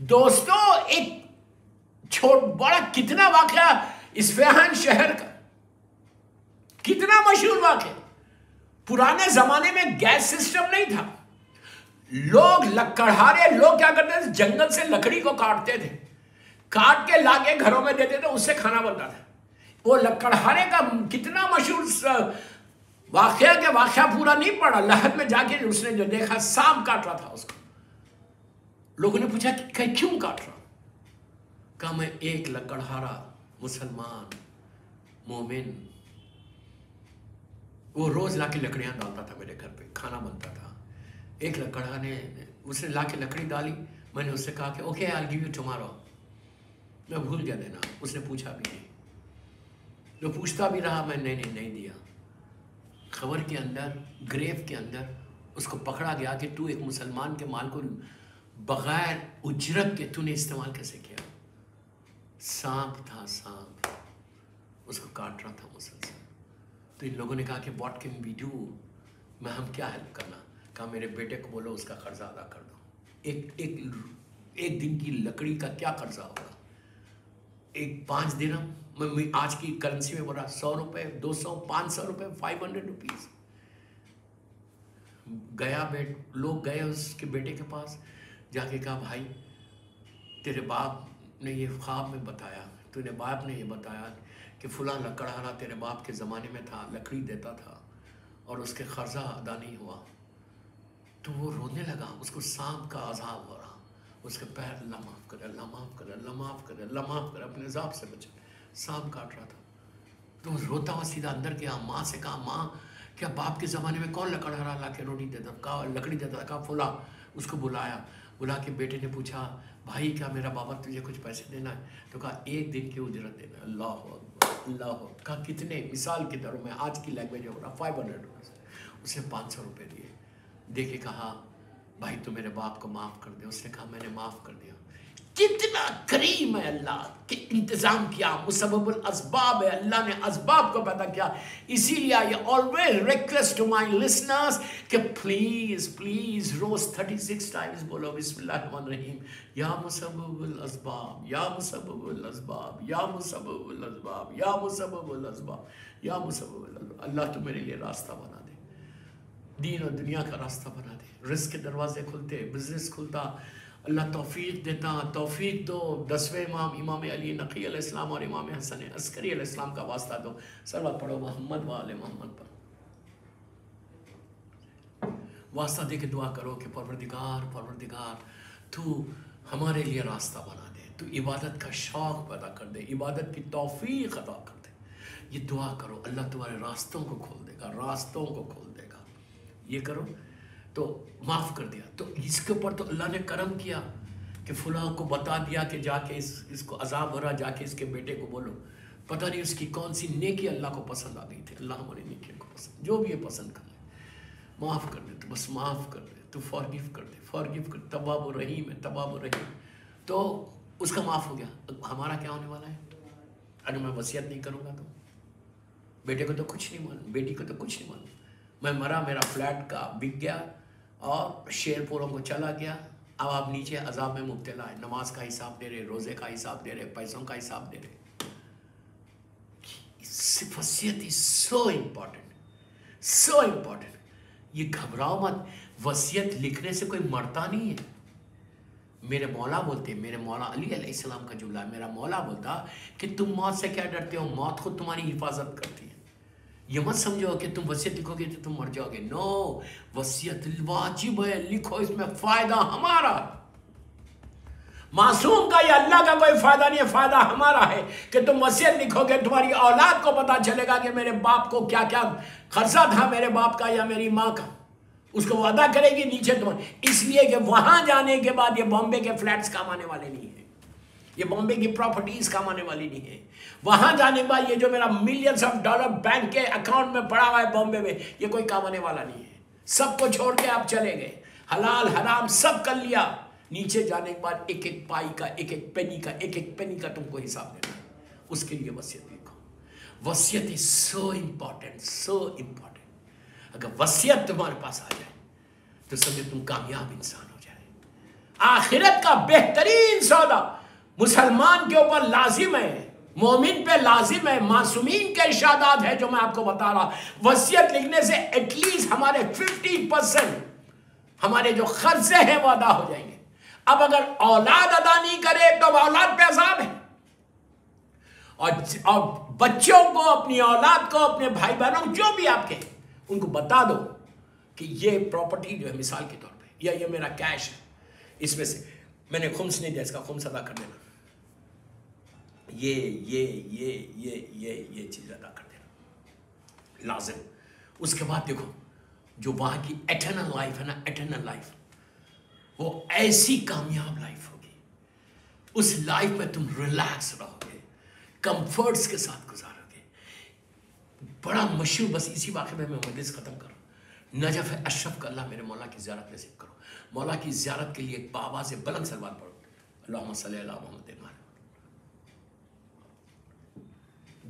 دوستو ایک بڑا کتنا واقعہ اصفہان شہر کا، کتنا مشہور واقعہ۔ پرانے زمانے میں گیس سسٹم نہیں تھا، لوگ لکڑہارے لوگ کیا کرتے تھے، جنگل سے لکڑی کو کاٹتے تھے، کاٹ کے لا کے گھروں میں دیتے تھے، اس سے کھانا بنتا تھا۔ وہ لکڑہارے کا کتنا مشہور واقعہ کے واقعہ پورا نہیں پڑا، لحد میں جا کے اس نے جو دیکھا سانپ کاٹ رہا تھا اس کو۔ لوگوں نے پوچھا کہ کیوں کاٹ رہا؟ کہا میں ایک لکڑہارا مسلمان مومن، وہ روز لا کے لکڑیاں ڈالتا تھا میرے گھر پہ، کھانا بنتا تھا۔ ایک لکڑہا نے اس نے لا کے لکڑی ڈالی، میں نے اس سے کہا کہ okay I'll give you tomorrow، میں بھول گیا دینا، اس نے پوچھا بھی نہیں، جو پوچھتا بھی رہا میں نہیں دیا۔ خبر کے اندر، گریف کے اندر اس کو پکڑا گیا کہ تو ایک مسلمان کے مال کو بغیر اجرت کے تو نے استعمال کیسے کیا؟ سانپ تھا، سانپ اس کو کاٹ رہا تھا مسلسل۔ تو ان لوگوں نے کہا کہ what can we do، میں ہم کیا ہیلپ کرنا؟ کہا میرے بیٹے کو بولو اس کا قرضہ ادا کر دو۔ ایک دن کی لکڑی کا کیا قرضہ ہوگا؟ 5 درہم، میں آج کی کرنسی میں بولا 100 روپے، 200، 500 روپے، 500 روپیز۔ لوگ گئے اس کے بیٹے کے پاس، جا کے کہا بھائی تیرے باپ نے یہ خواب میں بتایا، باپ نے یہ بتایا کہ فلاں لکڑہارا تیرے باپ کے زمانے میں تھا، لکڑی دیتا تھا اور اس کے قرضہ ادا نہیں ہوا۔ تو وہ رونے لگا، اس کو سانپ کا عذاب ہو رہا، اس کے پیر اللہ معاف کرے، اللہ معاف کرے، اللہ معاف کرے، اللہ معاف کرے، اپنے عذاب سے بچے، سانپ کاٹ رہا تھا۔ تو وہ روتا ہوا سیدھا اندر گیا، ماں سے کہا ماں کیا باپ کے زمانے میں کون لکڑہارا لا کے روٹی دیتا، کہا لکڑی دیتا تھا، کہا فلاں۔ اس کو بلا کے بیٹے نے پوچھا بھائی کیا میرا بابا تجھے کچھ پیسے دینا ہے؟ تو کہا 1 دن کی اجرت دینا ہے۔ اللہ اکبر، اللہ اکبر۔ کہا کتنے؟ مثال کے طور میں آج کی لینگویج ہو رہا 500 روپیز۔ اس نے 500 روپے دیے، دے کے کہا بھائی تو میرے باپ کو معاف کر دے۔ اس نے کہا میں نے معاف کر دیا۔ کتنا کریم ہے اللہ کہ انتظام کیا، مسبب الاسباب ہے، اللہ نے اسباب کو پیدا کیا۔ اسی لیے یہ always request to my listeners کہ پلیز روز 36 times بولو بسم اللہ الرحمن الرحیم، یا مسبب الاسباب، یا مسبب الاسباب، یا مسبب الاسباب، یا مسبب الاسباب، یا مسبب الاسباب۔ اللہ تو میرے لیے راستہ بنا دے، دین اور دنیا کا راستہ بنا دے، رزق کے دروازے کھلتے، بزنس کھلتا، اللہ توفیق دیتا، توفیق دو۔ 10ویں امام علی نقی علیہ السلام اور امام حسن عسکری علیہ السلام کا واسطہ دو۔ صلوات پڑھو محمد وآل محمد پر۔ واسطہ دے کے دعا کرو کہ پروردگار تو ہمارے لیے راستہ بنا دے، تو عبادت کا شوق پیدا کر دے، عبادت کی توفیق عطا کر دے۔ یہ دعا کرو، اللہ تمہارے راستوں کو کھول دے گا، راستوں کو کھول دے گا۔ یہ کرو تو معاف کر دیا۔ تو اس کے اوپر تو اللہ نے کرم کیا کہ فلاں کو بتا دیا کہ جا کے اس کو عذاب ہو رہا، جا کے اس کے بیٹے کو بولو۔ پتہ نہیں اس کی کون سی نیکی اللہ کو پسند آ گئی تھی۔ اللہ ہماری نیکی کو پسند، جو بھی یہ پسند کر لے، معاف کر دے، تو بس معاف کر دے، تو فارگیو کر دے، تواب و رحیم ہے، تواب و رحیم۔ تو اس کا معاف ہو گیا۔ ہمارا کیا ہونے والا ہے اگر میں وصیت نہیں کروں گا؟ تو بیٹے کو تو کچھ نہیں معلوم، بیٹی کو تو کچھ نہیں معلوم، میں مرا، میرا فلیٹ کا بک گیا اور شیر پوروں کو چلا گیا، اب آپ نیچے عذاب میں مبتلا ہے، نماز کا حساب دے رہے، روزے کا حساب دے رہے، پیسوں کا حساب دے رہے۔ وصیت is so important۔ یہ گھبراؤ مت، وصیت لکھنے سے کوئی مرتا نہیں ہے۔ میرے مولا بولتے، میرے مولا علی علیہ السلام کا جملہ ہے، میرا مولا بولتا کہ تم موت سے کیا ڈرتے ہو، موت خود تمہاری حفاظت کرتی ہے۔ یہ مت سمجھو کہ تم وصیت لکھو گے تو تم مر جاؤ گے، نو، وصیت واجب ہے، لکھو، اس میں فائدہ ہمارا، معصوم کا یا اللہ کا کوئی فائدہ نہیں ہے، فائدہ ہمارا ہے کہ تم وصیت لکھو گے، تمہاری اولاد کو پتا چلے گا کہ میرے باپ کو کیا کیا قرضہ تھا، میرے باپ کا یا میری ماں کا۔ اس کو وعدہ کرے گی نیچے تمہیں، اس لیے کہ وہاں جانے کے بعد یہ بامبے کے فلیٹس کام آنے والے نہیں ہیں، یہ بامبے کی پراپرٹیز کام آنے والی نہیں ہے، وہاں جانے کے بعد یہ جو میرا ملینز آف ڈالر بینک کے اکاؤنٹ میں پڑا ہوا ہے بامبے میں، یہ کوئی کام آنے والا نہیں ہے، سب کو چھوڑ کے آپ چلے گئے، حلال حرام سب کر لیا، نیچے جانے کے بعد ایک ایک پائی کا، ایک ایک پینی کا تم کو حساب دینا ہے، اس کے لیے وصیت لکھو۔ وصیت is so important۔ اگر وصیت تمہارے پاس آ جائے تو سمجھو تم کامیاب انسان ہو جائے۔ آخرت کا بہترین سودا مسلمان کے اوپر لازم ہے، مومن پہ لازم ہے، معصومین کے ارشادات ہے جو میں آپ کو بتا رہا۔ وصیت لکھنے سے ایٹ لیسٹ ہمارے 50% ہمارے جو خرچے ہیں وہ ادا ہو جائیں گے۔ اب اگر اولاد ادا نہیں کرے تو اولاد پہ عذاب ہے، اور بچوں کو، اپنی اولاد کو، اپنے بھائی بہنوں جو بھی آپ کے، ان کو بتا دو کہ یہ پراپرٹی جو ہے مثال کے طور پہ، یا یہ میرا کیش ہے، اس میں سے میں نے خمس نہیں دیا، اس کا خمس ادا کر دینا، یہ چیز ادا کر دینا لازم۔ اس کے بعد دیکھو جو وہاں کی ایٹرنل لائف ہے نا، ایٹرنل لائف، وہ ایسی کامیاب لائف ہوگی، اس لائف میں تم ریلیکس رہو گے، کمفرٹس کے ساتھ گزارو گے۔ بڑا مشہور، بس اسی واقعے میں مجلس ختم کروں، نجف اشرف کا اللہ میرے مولا کی زیارت نصیب کرو۔ مولا کی زیارت کے لیے ایک بآواز بلند سلوات پڑھو، اللہم صلی علی محمد۔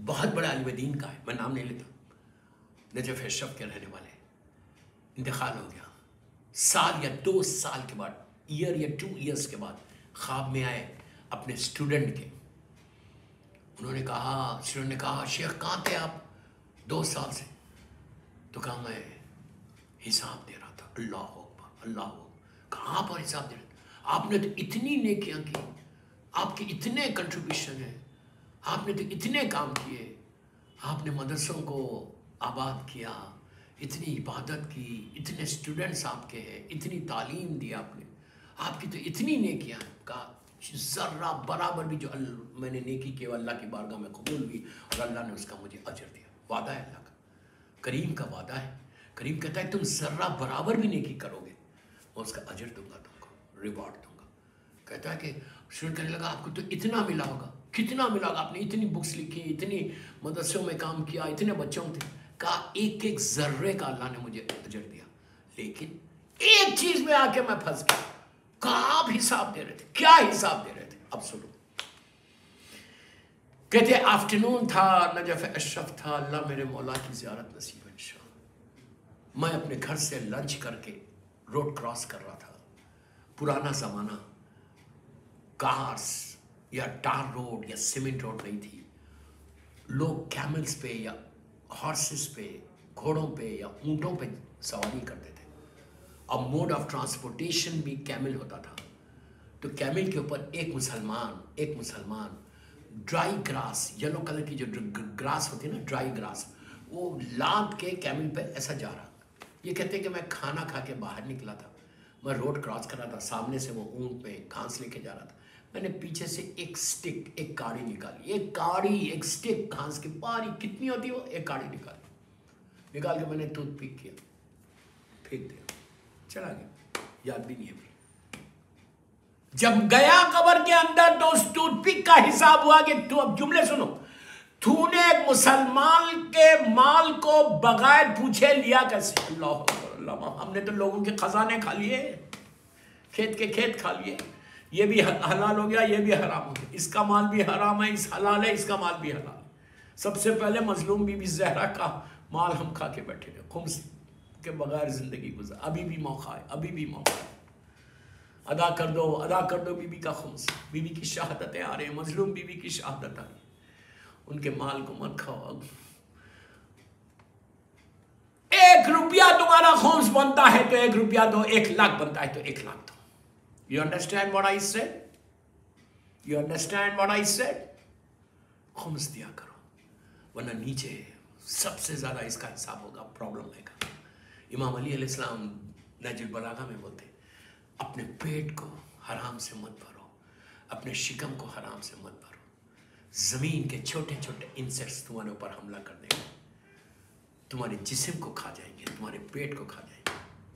بہت بڑا عالم دین کا ہے، میں نام نہیں لیتا، نجف اشرف کے رہنے والے، انتقال ہو گیا، سال یا 2 سال کے بعد، ایئر یا 2 ایئرس کے بعد خواب میں آئے اپنے اسٹوڈنٹ کے، انہوں نے کہا، اسٹوڈنٹ نے کہا شیخ کہاں تھے آپ 2 سال سے؟ تو کہا میں حساب دے رہا تھا۔ اللہ اکبر، اللہ اکبر، کہاں پر حساب دے رہے تھے؟ آپ نے تو اتنی نیکیاں کی، آپ کے اتنے کنٹریبیوشن ہیں، آپ نے تو اتنے کام کیے، آپ نے مدرسوں کو آباد کیا، اتنی عبادت کی، اتنے اسٹوڈنٹس آپ کے ہیں، اتنی تعلیم دی آپ نے، آپ کی تو اتنی نیکیاں ہیں۔ کہا ذرہ برابر بھی جو میں نے نیکی کی وہ اللہ کی بارگاہ میں قبول ہوئی، اور اللہ نے اس کا مجھے اجر دیا۔ وعدہ ہے اللہ کا، کریم کا وعدہ ہے، کریم کہتا ہے تم ذرہ برابر بھی نیکی کرو گے میں اس کا اجر دوں گا، تم کو ریوارڈ دوں گا۔ کہتا ہے کہ شروع کرنے لگا آپ کو تو اتنا ملا ہوگا، کتنا ملا ہوگا، آپ نے اتنی بکس لکھی، اتنی مدرسوں میں کام کیا، اتنے بچوں تھے۔ کہا ایک ایک ذرے کا اللہ نے مجھے اجر دیا، لیکن ایک چیز میں آ کے میں پھنس گیا۔ کہا آپ حساب دے رہے تھے، کیا حساب دے رہے تھے؟ اب سنو، کہتے آفٹرنون تھا، نجف اشرف تھا، اللہ میرے مولا کی زیارت نصیب انشاءاللہ۔ میں اپنے گھر سے لنچ کر کے روڈ کراس کر رہا تھا، پرانا زمانہ، کارز یا ٹار روڈ یا سیمنٹ روڈ نہیں تھی، لوگ کیملز پہ یا ہارسز پہ، گھوڑوں پہ یا اونٹوں پہ سواری کرتے تھے، اور موڈ آف ٹرانسپورٹیشن بھی کیمل ہوتا تھا۔ تو کیمل کے اوپر ایک مسلمان ڈرائی گراس، یلو کلر کی جو گراس ہوتی ہے نا، ڈرائی گراس، وہ لاد کے کیمل پہ ایسا جا رہا۔ یہ کہتے ہیں کہ میں کھانا کھا کے باہر نکلا تھا، میں روڈ کراس کر رہا تھا، سامنے سے وہ اونٹ پہ گھاس لے کے جا رہا تھا، میں نے پیچھے سے ایک سٹک، ایک کاڑی نکالی، ایک سٹک گھاس کی پاری کتنی ہوتی ہے وہ، ایک کاڑی نکال کے میں نے ٹوتھ پک کیا، پھینک دیا، چلا گیا، یاد بھی نہیں ہے۔ جب گیا قبر کے اندر تو اس ٹوتھ پک کا حساب ہوا کہ تو، اب جملے سنو، تو نے ایک مسلمان کے مال کو بغیر پوچھے لیا کیسے؟ اللہ، ہم نے تو لوگوں کے خزانے کھا لیے، کھیت کے کھیت کھا لیے، یہ بھی حلال ہو گیا، یہ بھی حرام ہو گیا، اس کا مال بھی حرام ہے، اس حلال ہے، اس کا مال بھی حلال ہے۔ سب سے پہلے مظلوم بی بی زہرا کا مال ہم کھا کے بیٹھے تھے، خمس کے بغیر زندگی گزار، ابھی بھی موقع ہے، ابھی بھی موقع ہے، ادا کر دو بی بی کا خمس۔ بی بی کی شہادتیں آ رہے ہیں، مظلوم بی بی کی شہادت آ رہی ہے، ان کے مال کو مت کھاؤ۔ 1 روپیہ تمہارا خمس بنتا ہے تو 1 روپیہ دو، 1 لاکھ بنتا ہے تو 1 لاکھ دو۔ You understand what I said? You understand what I said? خمس دیا کرو، ورنہ نیچے سب سے زیادہ اس کا حساب ہوگا، پرابلم آئے گا۔ امام علی علیہ السلام نہج البلاغہ میں بولتے اپنے پیٹ کو حرام سے مت بھرو، اپنے شکم کو حرام سے مت بھرو، زمین کے چھوٹے چھوٹے انسیکٹس تمہارے اوپر حملہ کر دیں گے، تمہارے جسم کو کھا جائیں گے، تمہارے پیٹ کو کھا جائیں گے۔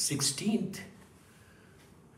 16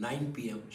9 PM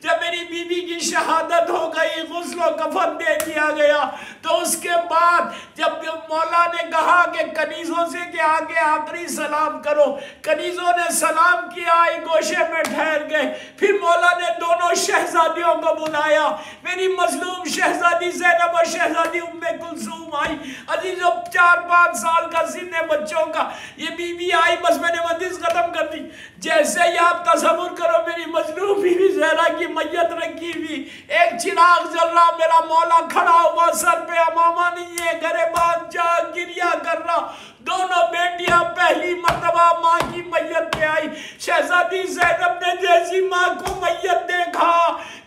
جب میری بیوی کی شہادت ہو گئی, غسل و کفن دے دیا گیا, تو اس کے بعد جب مولا نے کہا کہ کنیزوں سے کہ آگے آخری سلام کرو, کنیزوں نے سلام کیا, ایک گوشے میں ٹھہر گئے. پھر مولا نے دونوں شہزادیوں کو بلایا. میری مظلوم شہزادی زینب اور شہزادی ام کلثوم آئی. عزیزو 4-5 سال کا سن بچوں کا یہ بیوی آئی, بس میں نے مجلس ختم کر دی. جیسے ہی آپ تصور کرو میری مظلوم بیوی زہرا کی میت رکھی ہوئی, ایک چراغ جل رہا, میرا مولا کھڑا ہوا, سر پہ امامہ نہیں ہے, گریبان جا گریا کر رہا. دونوں بیٹیاں پہلی مرتبہ ماں کی میت پہ آئی. شہزادی زینب نے جیسی ماں کو میت دیکھا,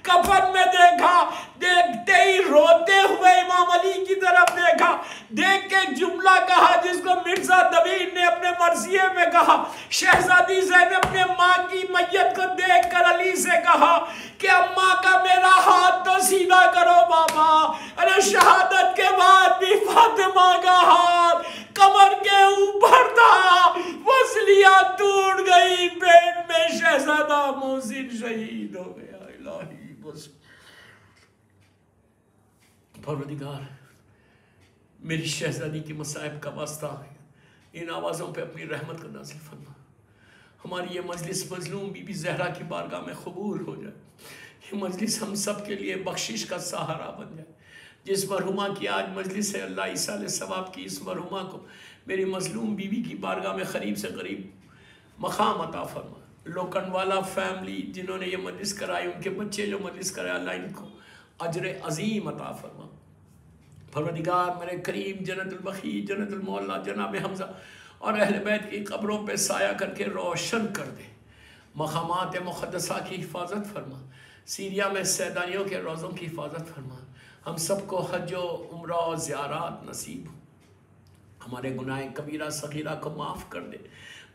کفن میں دیکھا, دیکھتے ہی روتے ہوئے امام علی کی طرف دیکھا, دیکھ کے ایک جملہ کہا جس کو مرزا دبیر نے اپنے مرثیے میں کہا. شہزادی زینب نے ماں کی میت کو دیکھ کر علی سے کہا کہ اماں کا میرا ہاتھ تو سیدھا کرو بابا. ارے شہادت کے بعد بھی فاطمہ کا ہاتھ کمر کے اوپر تھا, وصلیاں ٹوٹ گئی, پیٹ میں شہزادہ محسن شہید ہو گیا. الہی بس پروردگار میری شہزادی کی مصائب کا واسطہ ان آوازوں پہ اپنی رحمت کو نازل فرما. ہماری یہ مجلس مظلوم بی بی زہرا کی بارگاہ میں قبول ہو جائے. یہ مجلس ہم سب کے لیے بخشش کا سہارا بن جائے. جس مرحومہ کی آج مجلس ہے, اللہ ایصال ثواب کی اس مرحومہ کو میری مظلوم بی بی کی بارگاہ میں قریب سے قریب مقام عطا فرما. لوکن والا فیملی جنہوں نے یہ مجلس کرائی, ان کے بچے جو مجلس کرائے, اللہ ان کو اجر عظیم عطا فرما. پروردگار میرے کریم جنت البقیع, جنت المعلا, جناب حمزہ اور اہل بیت کی قبروں پہ سایہ کر کے روشن کر دے. مقامات مقدسہ کی حفاظت فرما. سیریا میں سیدانیوں کے روزوں کی حفاظت فرما. ہم سب کو حج و عمرہ و زیارات نصیب ہو. ہمارے گناہ کبیرہ صغیرہ کو معاف کر دے.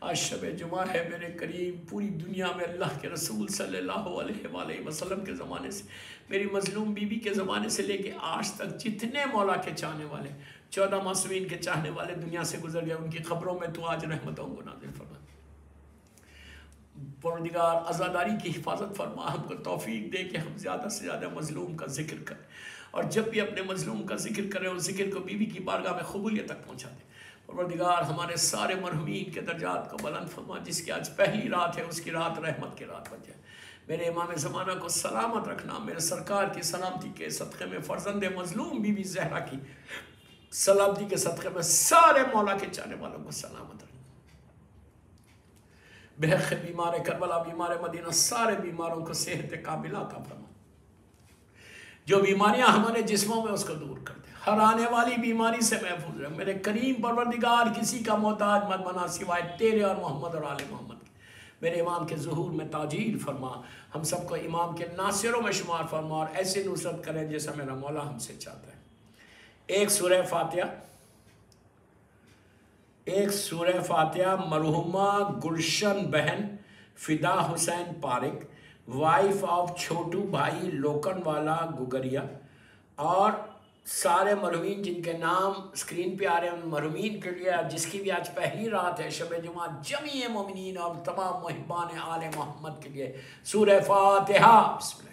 آج شب جمعہ ہے میرے کریم, پوری دنیا میں اللہ کے رسول صلی اللہ علیہ وآلہ وسلم کے زمانے سے, میری مظلوم بی بی کے زمانے سے لے کے آج تک جتنے مولا کے چاہنے والے, 14 معصومین کے چاہنے والے دنیا سے گزر گئے, ان کی قبروں میں تو آج رحمتوں کو نازل فرما. پروردگار عزاداری کی حفاظت فرما. ہم کو توفیق دے کہ ہم زیادہ سے زیادہ مظلوم کا ذکر کریں, اور جب بھی اپنے مظلوم کا ذکر کریں اس ذکر کو بی بی کی بارگاہ میں قبولیت تک پہنچا دیں. پروردگار ہمارے سارے مرحومین کے درجات کو بلند فرما. جس کی آج پہلی رات ہے اس کی رات رحمت کی رات بن جائے. میرے امام زمانہ کو سلامت رکھنا. میرے سرکار کی سلامتی کے صدقے میں فرزند مظلوم بی بی زہرا کی سلامتی کے صدقے میں سارے مولا کے چاہنے والوں کو سلامت رکھنا. بحق بیمار کربلا, بیمار مدینہ, سارے بیماروں کو صحت کاملہ عطا فرما. جو بیماریاں ہمارے جسموں میں اس کو دور کر دے. ہر آنے والی بیماری سے محفوظ رہے. میرے کریم پروردگار کسی کا محتاج مت بنا سوائے تیرے اور محمد اور آل محمد کے. میرے امام کے ظہور میں تاجیل فرما. ہم سب کو امام کے ناصروں میں شمار فرما, اور ایسے نصرت کریں جیسا میرا مولا ہم سے چاہتا ہے. ایک سورہ فاتحہ مرحومہ گلشن بہن فدا حسین پارک, وائف آف چھوٹو بھائی لوکن والا گگریا, اور سارے مرحومین جن کے نام اسکرین پہ آ رہے ہیں ان مرحومین کے لیے, جس کی بھی آج پہلی رات ہے شب جمعہ, جمیع مومنین اور تمام محبان آل محمد کے لیے سورہ فاتحہ. بسم اللہ.